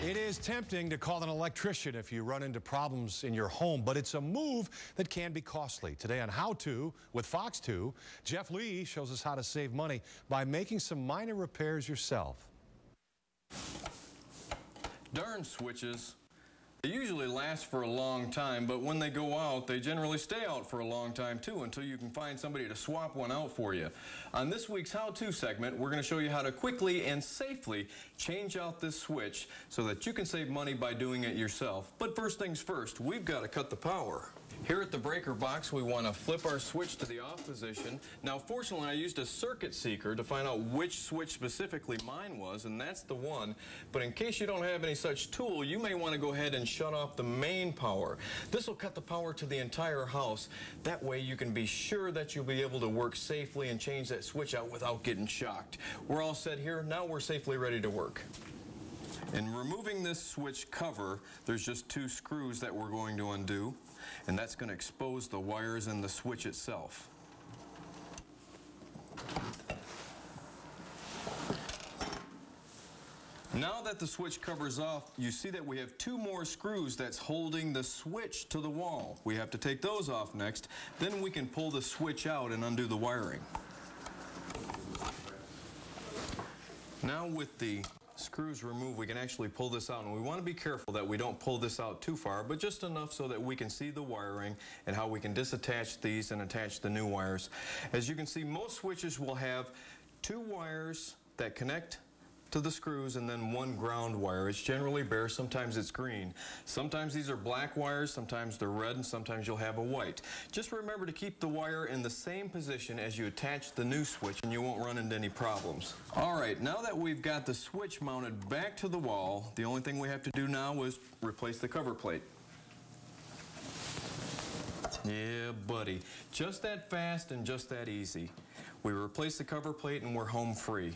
It is tempting to call an electrician if you run into problems in your home, but it's a move that can be costly. Today on How To with Fox 2, Jeff Lee shows us how to save money by making some minor repairs yourself. Darn switches. They usually last for a long time, but when they go out, they generally stay out for a long time too until you can find somebody to swap one out for you. On this week's How To segment, we're going to show you how to quickly and safely change out this switch so that you can save money by doing it yourself. But first things first, we've got to cut the power. Here at the breaker box, we want to flip our switch to the off position. Now, fortunately, I used a circuit seeker to find out which switch specifically mine was, and that's the one. But in case you don't have any such tool, you may want to go ahead and shut off the main power. This will cut the power to the entire house. That way you can be sure that you'll be able to work safely and change that switch out without getting shocked. We're all set here. Now we're safely ready to work. In removing this switch cover, there's just two screws that we're going to undo, and that's going to expose the wires and the switch itself. Now that the switch cover's off, you see that we have two more screws that's holding the switch to the wall. We have to take those off next, then we can pull the switch out and undo the wiring. Now with the screws removed, we can actually pull this out, and we want to be careful that we don't pull this out too far, but just enough so that we can see the wiring and how we can disattach these and attach the new wires. As you can see, most switches will have two wires that connect to the screws and then one ground wire. It's generally bare, sometimes it's green. Sometimes these are black wires, sometimes they're red, and sometimes you'll have a white. Just remember to keep the wire in the same position as you attach the new switch and you won't run into any problems. Alright, now that we've got the switch mounted back to the wall, the only thing we have to do now is replace the cover plate. Yeah, buddy. Just that fast and just that easy. We replace the cover plate and we're home free.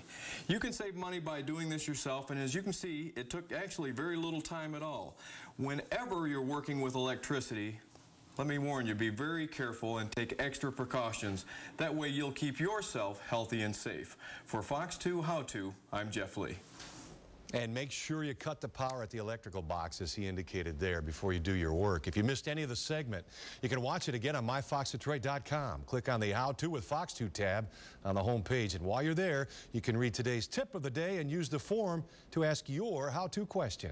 You can save money by doing this yourself, and as you can see, it took actually very little time at all. Whenever you're working with electricity, let me warn you, be very careful and take extra precautions. That way you'll keep yourself healthy and safe. For Fox 2 How To, I'm Jeff Lee. And make sure you cut the power at the electrical box, as he indicated there, before you do your work. If you missed any of the segment, you can watch it again on myfoxdetroit.com. Click on the How To with Fox 2 tab on the home page. And while you're there, you can read today's tip of the day and use the form to ask your how-to question.